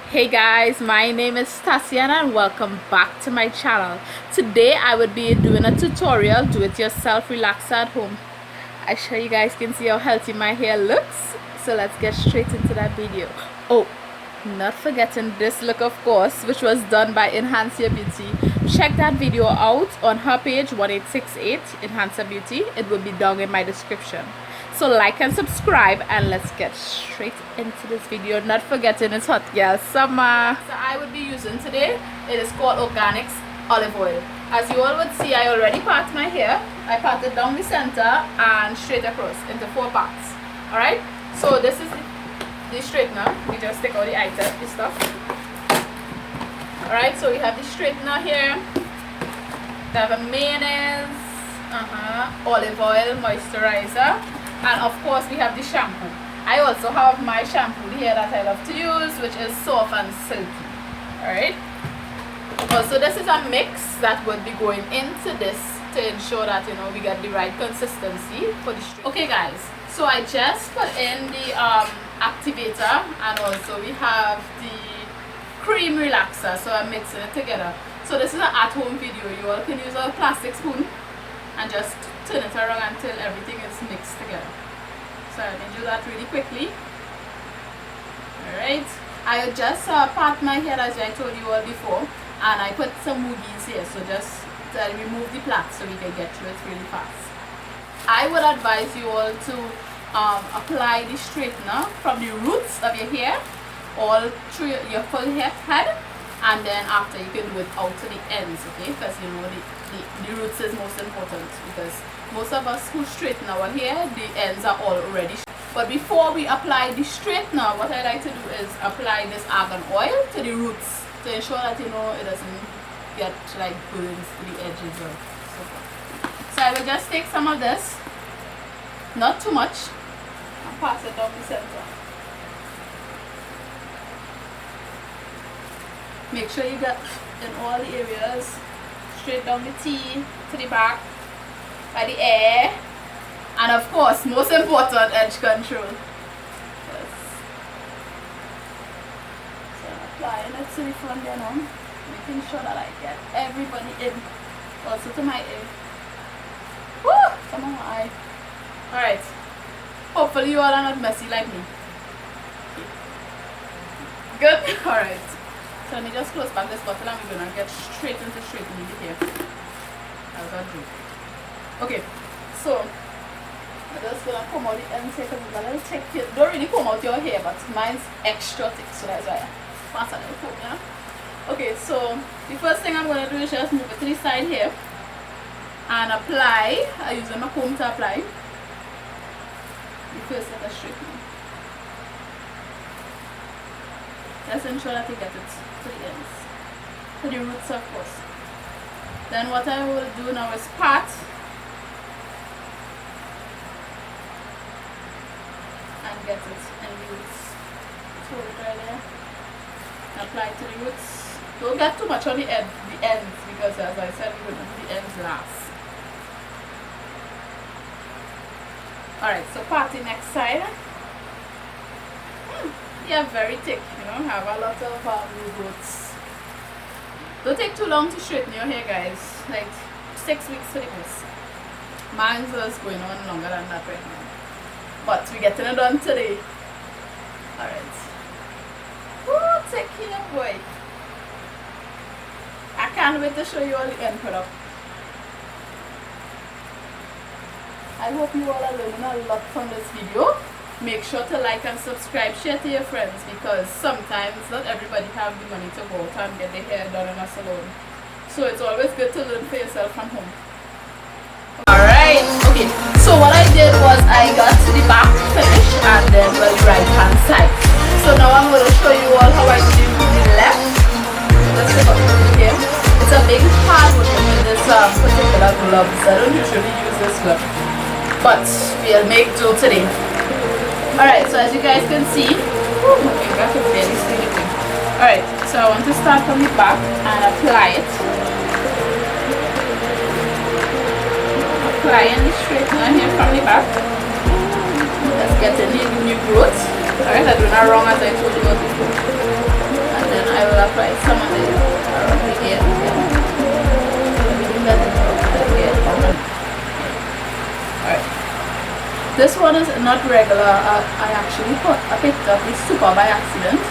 Hey guys, my name is Tatiana and welcome back to my channel. Today I would be doing a tutorial, do it yourself relaxer at home. I'm sure you guys can see how healthy my hair looks. So let's get straight into that video. Oh, not forgetting this look of course, which was done by Enhance Your Beauty. Check that video out on her page 1868 Enhance Your Beauty. It will be down in my description. So like and subscribe and let's get straight into this video. Not forgetting it's hot girl summer. So I would be using today, it is called Organics Olive Oil. As you all would see, I already parted my hair. I parted down the center and straight across into 4 parts. Alright, so this is the straightener. We just take out the stuff. Alright, so we have the straightener here. We have a mayonnaise, olive oil, moisturizer, and of course we have the shampoo. I also have my shampoo here that I love to use, which is soft and silky. Alright, also this is a mix that would be going into this to ensure that we get the right consistency for the straightener. Okay guys, so I just put in the activator, and also we have the cream relaxer, so I'm mixing it together. So this is an at-home video. You all can use a plastic spoon and just turn it around until everything is mixed together. So let me do that really quickly. Alright, I just part my hair as I told you all before, and I put some woogies here, so just to remove the plaits so we can get through it really fast. I would advise you all to apply the straightener from the roots of your hair all through your full head, and then after you can do it out to the ends, okay? Because the roots is most important, because most of us who straighten our hair, the ends are all already. But before we apply the straightener, what I like to do is apply this argan oil to the roots to ensure that it doesn't get like burns to the edges or so forth. So I will just take some of this, not too much, and pass it down the center. Make sure you get in all the areas, straight down the T to the back, by the air, and of course, most important, edge control. Yes. So I'm applying it to the front there now, making sure that I get everybody in, also to my ear. Woo! Come on, my eye. Alright. Hopefully you all are not messy like me. Good? Alright. So let me just close back this bottle and we're going to get straight into straightening the hair. As I do. Okay, so I'm just going to comb out the ends here because it's a little thick. You don't really comb out your hair, but mine's extra thick, so that's why I pass a little comb, yeah? Okay, so the first thing I'm going to do is just move it to the side here and apply. I'm using my comb to apply the first set of straightening. Just ensure that you get it to the ends, to the roots of course. Then what I will do now is part and get it in the roots. So hold it right there. Apply to the roots. Don't get too much on the ends because as I said, we're going to do the ends last. Alright, so part the next side. Yeah, very thick, have a lot of roots. Don't take too long to straighten your hair, guys. Like 6 weeks for the most. Mine's is going on longer than that right now. But we're getting it done today. Alright. Woo, take care, boy. I can't wait to show you all the end product. I hope you all are learning a lot from this video. Make sure to like and subscribe, share to your friends, because sometimes not everybody have the money to go out and get their hair done in a salon. So it's always good to learn for yourself from home. Alright, okay, so what I did was I got the back finished and then the right hand side. So now I'm going to show you all how I do the left. Let's take a look here. It's a big hard one with this particular gloves. I don't usually use this glove, but we'll make do today. Alright, so as you guys can see, my finger can barely see anything. Alright, so I want to start from the back and apply it. Applying the straightener here from the back. Let's get in the new growth. Alright, I do not wrong as I told you before. And one is not regular. I actually I picked up this super by accident,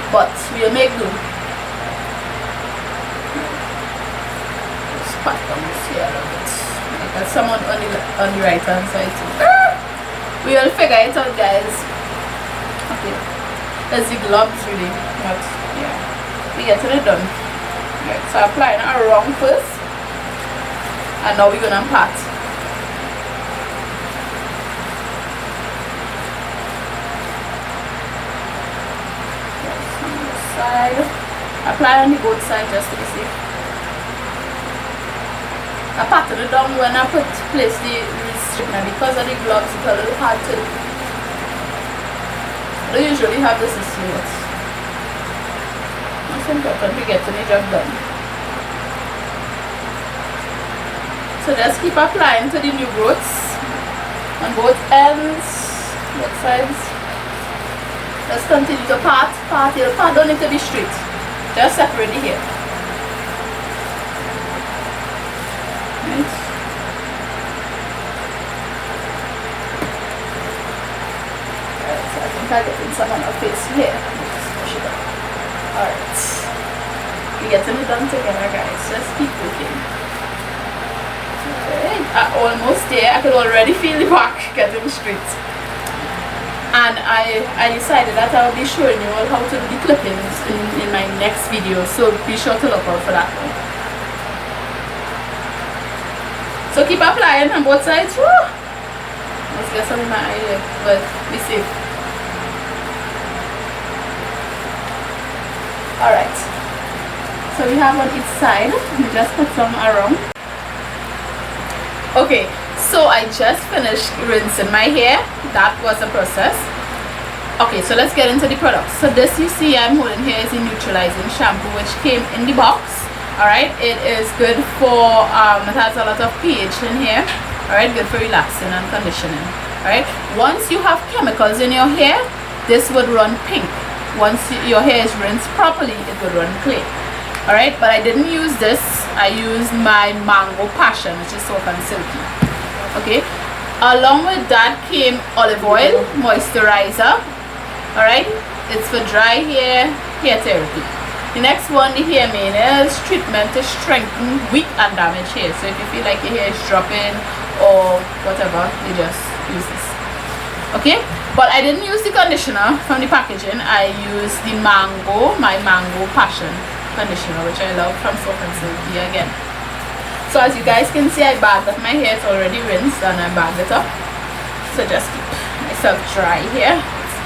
but we'll make do. Just pat on this here a little bit. There's someone on the right hand side too. We'll figure it out, guys. Okay, there's the gloves really, but yeah, we getting it done. Right, so applying our wrong first, and now we're gonna pat. Side. Apply on the both sides just to be safe. I patted it down when I place the strip now because of the gloves. It's a little hard to. I don't usually have this issue. It's important to get the job done. So just keep applying to the new growths on both ends, both sides. Let's continue to part. Your part don't need to be straight. Just separate the hair. Right. Alright, so I think I get in some on our face here. Just push it up. Alright. We're getting it done together, guys. Just keep working. Okay. Almost there. I could already feel the back getting straight. And I decided that I will be showing you all how to do the clippings in my next video, so be sure to look out for that one. So keep applying on both sides. Woo! Let's get some in my eye here, but be safe. Alright, so we have on each side. We just put some around. Okay, so I just finished rinsing my hair. That was the process. Okay, so let's get into the products. So this you see I'm holding here is a neutralizing shampoo which came in the box. Alright, it is good for it has a lot of pH in here. Alright, good for relaxing and conditioning. Alright, once you have chemicals in your hair, this would run pink. Once your hair is rinsed properly, it would run clear. Alright, but I didn't use this. I used my Mango Passion, which is soft and silky. Okay, along with that came olive oil moisturizer. Alright, it's for dry hair therapy. The next one, the hair maintenance treatment to strengthen weak and damaged hair. So if you feel like your hair is dropping or whatever, you just use this. Okay, but I didn't use the conditioner from the packaging. I used the my Mango Passion conditioner, which I love, from Soft and Silky again. So as you guys can see, I bagged up my hair. It's already rinsed and I bagged it up. So just keep myself dry here. It's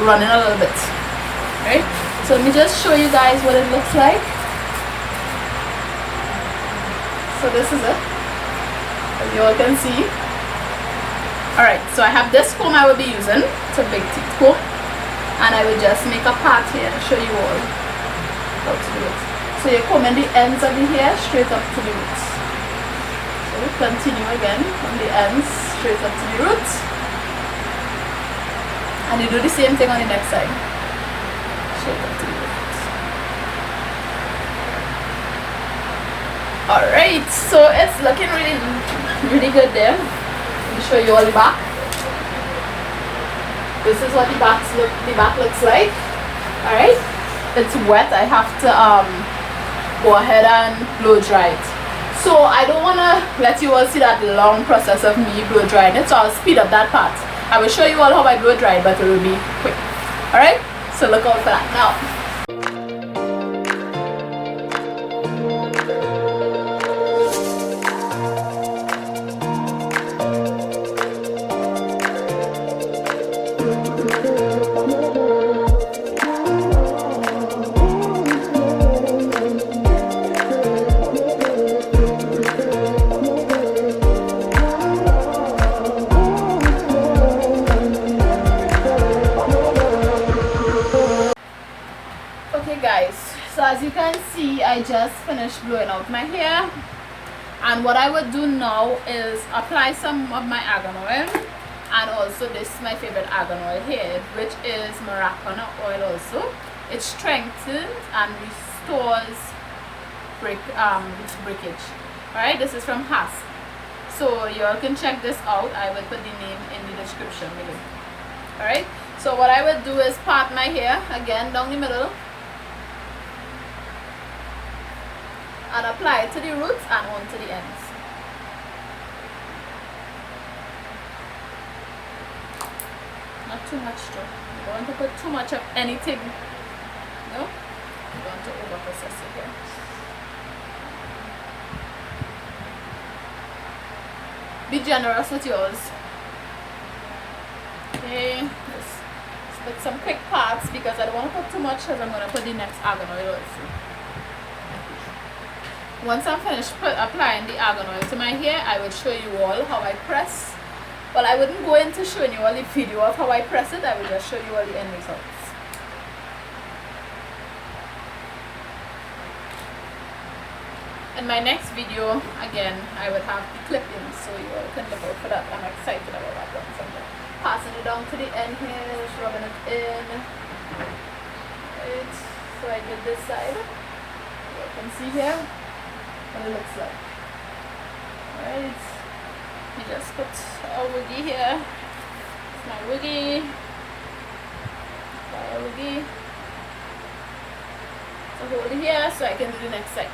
running a little bit. Right? So let me just show you guys what it looks like. So this is it, as you all can see. Alright, so I have this comb I will be using. It's a big teeth comb. And I will just make a part here and show you all how to do it. So you're combing the ends of the hair straight up to the roots. So we continue again from the ends straight up to the roots. And you do the same thing on the next side. Straight up to the roots. Alright, so it's looking really good there. Let me show you all the back. This is what the back looks like. Alright. It's wet. I have to go ahead and blow dry it. So I don't want to let you all see that long process of me blow drying it, so I'll speed up that part. I will show you all how I blow dry it, but it will be quick. Alright, so look out for that now. So as you can see, I just finished blowing out my hair, and what I would do now is apply some of my argan oil, and also this is my favorite argan oil here, which is Moroccan oil also. It strengthens and restores breakage. Alright, this is from Hask. So you all can check this out. I will put the name in the description below. Alright, so what I will do is part my hair again down the middle and apply it to the roots and onto the ends. Not too much though. You don't want to put too much of anything. No? You don't want to over process it here. Be generous with yours. Okay, let's put some quick parts because I don't want to put too much because I'm going to put the next argan oil also. Once I'm finished applying the argan oil to my hair, I will show you all how I press. Well, I wouldn't go into showing you all the video of how I press it. I will just show you all the end results. In my next video, again, I will have the clippings, so you all can look out for that. I'm excited about that one. So I'm passing it down to the end here, just rubbing it in. Right. So I did this side. You can see here what it looks like. Alright. You just put a wiggy here. It's my wiggy. Apply a wiggy. So hold it here so I can do the next side.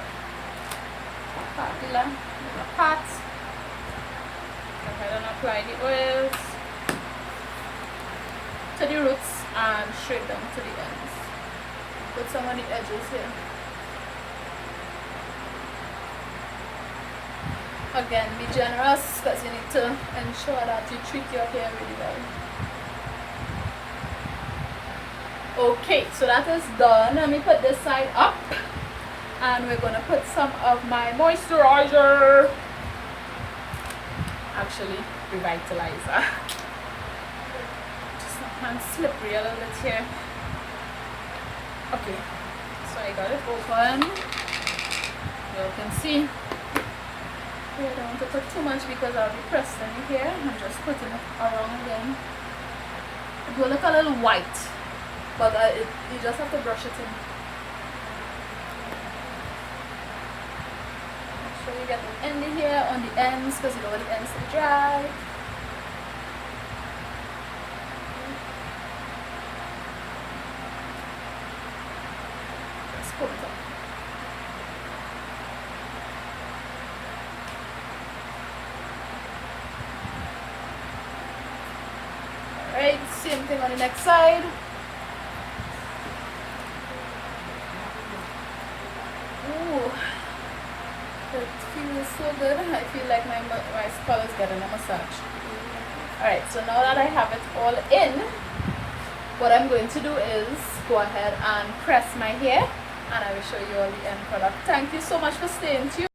Part, go ahead and apply the oils to the roots and straight down to the ends. Put some on the edges here. Again, be generous because you need to ensure that you treat your hair really well. Okay, so that is done. Let me put this side up. And we're going to put some of my moisturizer, actually Revatilizer. Just my hand slippery a little bit here. Okay, so I got it open. You can see. I don't want to put too much because I'll be pressed in here. I'm just putting it around again. It will look a little white, but you just have to brush it in. So you get the end here on the ends because you don't want the ends to dry. Just pull it up. Alright, same thing on the next side. Ooh. It feels so good. I feel like my skull is getting a massage. Alright, so now that I have it all in, what I'm going to do is go ahead and press my hair and I will show you all the end product. Thank you so much for staying tuned.